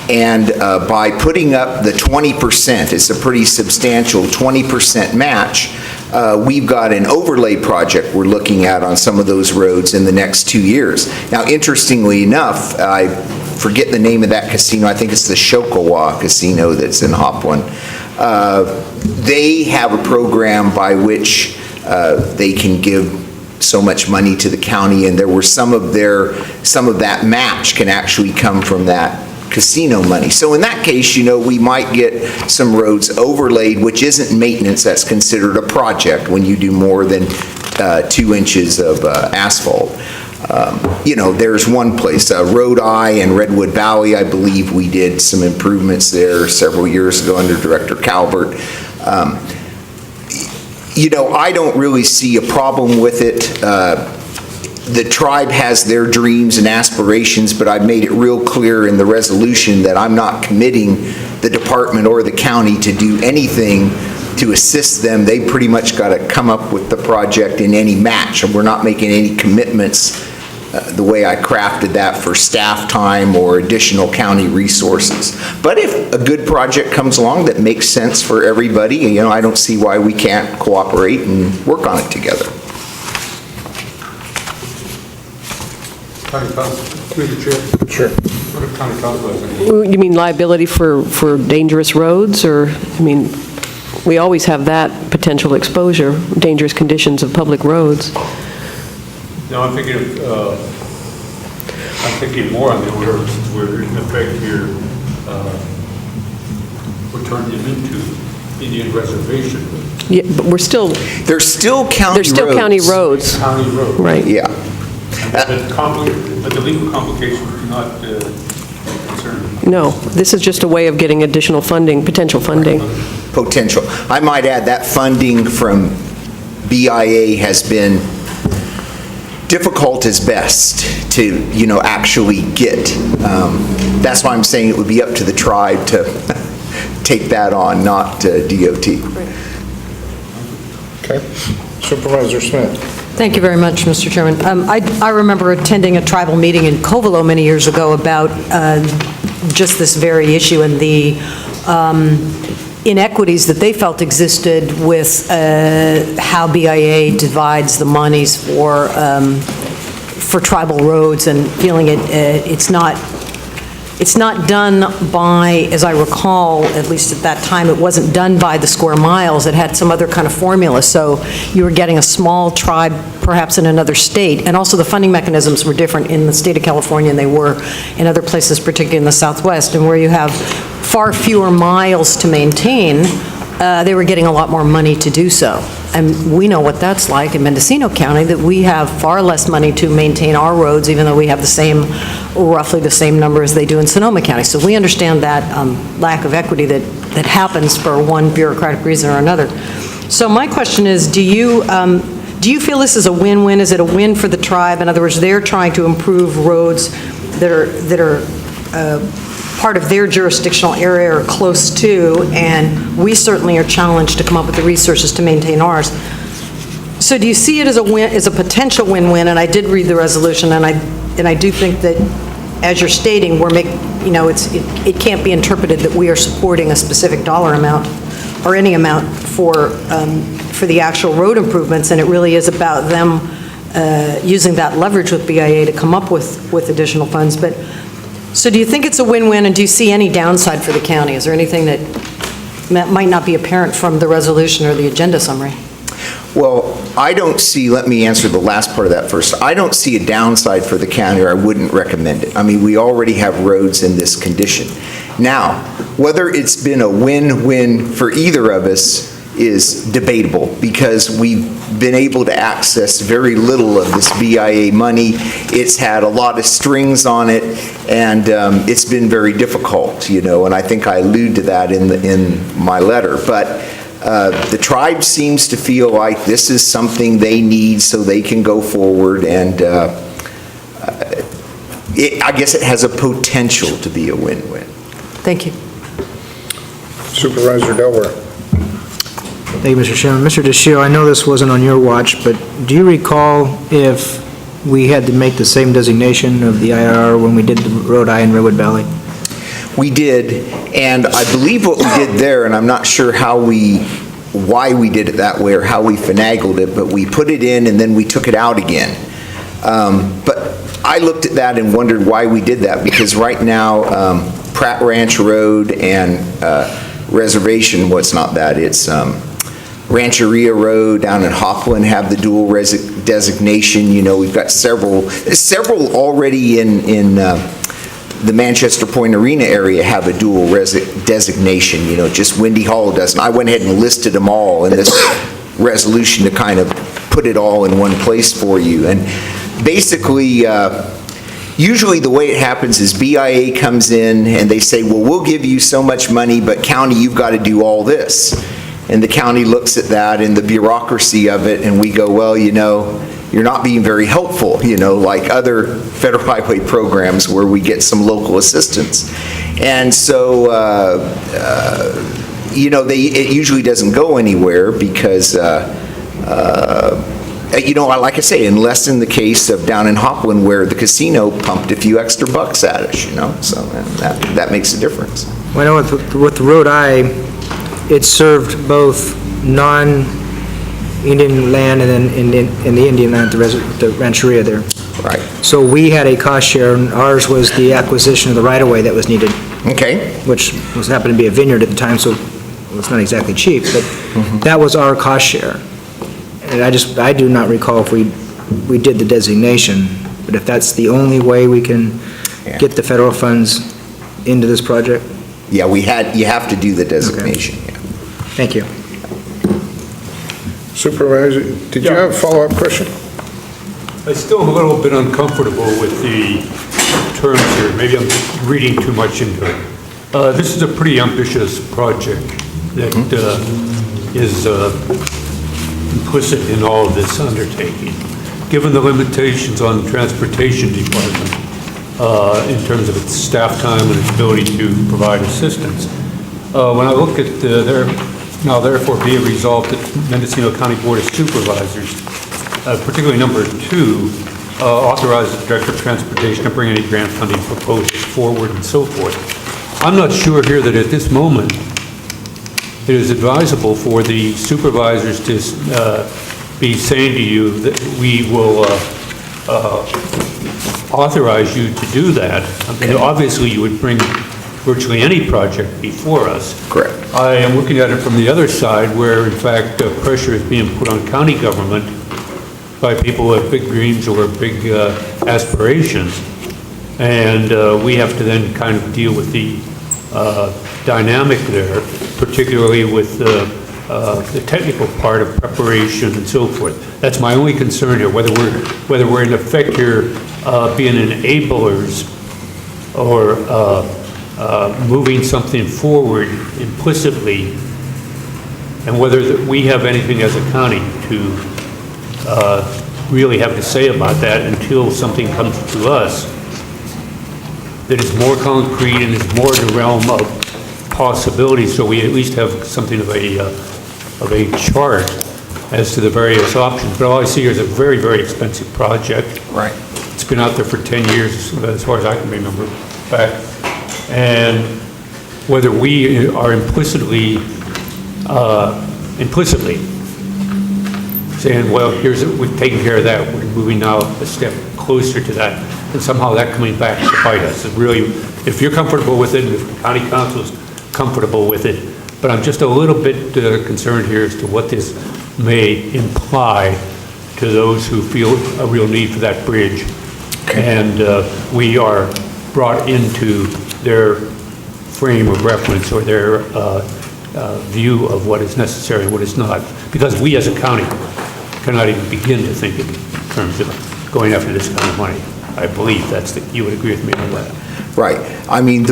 And by putting up the 20%, it's a pretty substantial 20% match, we've got an overlay project we're looking at on some of those roads in the next 2 years. Now, interestingly enough, I forget the name of that casino. I think it's the Shokawa Casino that's in Hopwin. They have a program by which they can give so much money to the county, and there were some of that match can actually come from that casino money. So in that case, we might get some roads overlaid, which isn't maintenance, that's considered a project when you do more than 2 inches of asphalt. There's one place, Road I and Redwood Valley, I believe we did some improvements there several years ago under Director Calvert. I don't really see a problem with it. The tribe has their dreams and aspirations, but I've made it real clear in the resolution that I'm not committing the department or the county to do anything to assist them. They pretty much got to come up with the project in any match, and we're not making any commitments the way I crafted that for staff time or additional county resources. But if a good project comes along that makes sense for everybody, I don't see why we can't cooperate and work on it together. County Council, through the chair. Sure. What if County Council has any? You mean liability for dangerous roads, or, we always have that potential exposure, dangerous conditions of public roads. No, I'm thinking more on the order where in effect here, we're turning them into Indian reservation. Yeah, but They're still county roads. county roads. County road. Right. Yeah. But the legal complications do not concern me. No, this is just a way of getting additional funding, potential funding. Potential. I might add that funding from BIA has been difficult as best to, actually get. That's why I'm saying it would be up to the tribe to take that on, not DOT. Okay. Supervisor Smith. Thank you very much, Mr. Chairman. I remember attending a tribal meeting in Covelo many years ago about just this very issue and the inequities that they felt existed with how BIA divides the monies for tribal roads, and feeling it's not done by, as I recall, at least at that time, it wasn't done by the square miles. It had some other kind of formula. So you were getting a small tribe, perhaps in another state. And also the funding mechanisms were different in the state of California than they were in other places, particularly in the Southwest. And where you have far fewer miles to maintain, they were getting a lot more money to do so. And we know what that's like in Mendocino County, that we have far less money to maintain our roads, even though we have roughly the same number as they do in Sonoma County. So we understand that lack of equity that happens for one bureaucratic reason or another. So my question is, do you feel this is a win-win? Is it a win for the tribe? In other words, they're trying to improve roads that are part of their jurisdictional area or close to, and we certainly are challenged to come up with the resources to maintain ours. So do you see it as a potential win-win? And I did read the resolution, and I do think that, as you're stating, it can't be interpreted that we are supporting a specific dollar amount or any amount for the actual road improvements, and it really is about them using that leverage with BIA to come up with additional funds. But so do you think it's a win-win, and do you see any downside for the county? Is there anything that might not be apparent from the resolution or the agenda summary? Well, I don't see, let me answer the last part of that first. I don't see a downside for the county, or I wouldn't recommend it. We already have roads in this condition. Now, whether it's been a win-win for either of us is debatable, because we've been able to access very little of this BIA money. It's had a lot of strings on it, and it's been very difficult, and I think I allude to that in my letter. But the tribe seems to feel like this is something they need so they can go forward, and I guess it has a potential to be a win-win. Thank you. Supervisor Delaware. Thank you, Mr. Chairman. Mr. DeShio, I know this wasn't on your watch, but do you recall if we had to make the same designation of the IRR when we did the Road I and Redwood Valley? We did, and I believe what we did there, and I'm not sure why we did it that way or how we finagled it, but we put it in and then we took it out again. But I looked at that and wondered why we did that, because right now, Pratt Ranch Road and Reservation, it's Rancheria Road down in Hopland have the dual designation. You know, we've got several already in the Manchester Point Arena area have a dual designation, you know, just Windy Hall doesn't. I went ahead and listed them all in this resolution to kind of put it all in one place for you. And basically, usually the way it happens is BIA comes in and they say, well, we'll give you so much money, but county, you've got to do all this. And the county looks at that and the bureaucracy of it, and we go, well, you know, you're not being very helpful, you know, like other federal highway programs where we get some local assistance. And so, you know, it usually doesn't go anywhere because, you know, like I say, unless in the case of down in Hopland where the casino pumped a few extra bucks at us, you know, so that makes a difference. Well, I know with the Road I, it served both non-Indian land and then in the Indian land, the Rancheria there. Right. So we had a cost share, and ours was the acquisition of the right-of-way that was needed, Okay. which happened to be a vineyard at the time, so it's not exactly cheap, but that was our cost share. And I do not recall if we did the designation, but if that's the only way we can get the federal funds into this project? Yeah, you have to do the designation. Yeah. Thank you. Supervisor, did you have a follow-up question? I'm still a little bit uncomfortable with the terms here. Maybe I'm reading too much into it. This is a pretty ambitious project that is implicit in all of this undertaking. Given the limitations on the Transportation Department in terms of its staff time and its ability to provide assistance, when I look at now therefore be it resolved that Mendocino County Board of Supervisors, particularly number 2, authorizes the Director of Transportation to bring any grant funding proposals forward and so forth. I'm not sure here that at this moment it is advisable for the supervisors to be saying to you that we will authorize you to do that. I mean, obviously you would bring virtually any project before us. Correct. I am looking at it from the other side where in fact pressure is being put on county government by people with big dreams or big aspirations. And we have to then kind of deal with the dynamic there, particularly with the technical part of preparation and so forth. That's my only concern here, whether we're in effect here being enablers or moving something forward implicitly, and whether we have anything as a county to really have to say about that until something comes to us that is more concrete and is more in the realm of possibilities, so we at least have something of a chart as to the various options. But all I see here is a very, very expensive project. Right. It's been out there for 10 years, as far as I can remember back. And whether we are implicitly saying, well, we've taken care of that, we're moving now a step closer to that, and somehow that coming back to bite us. It really, if you're comfortable with it, and if the county council is comfortable with it, but I'm just a little bit concerned here as to what this may imply to those who feel a real need for that bridge. And we are brought into their frame of reference or their view of what is necessary and what is not, because we as a county cannot even begin to think in terms of going after this kind of money. I believe you would agree with me on that. Right. I mean, the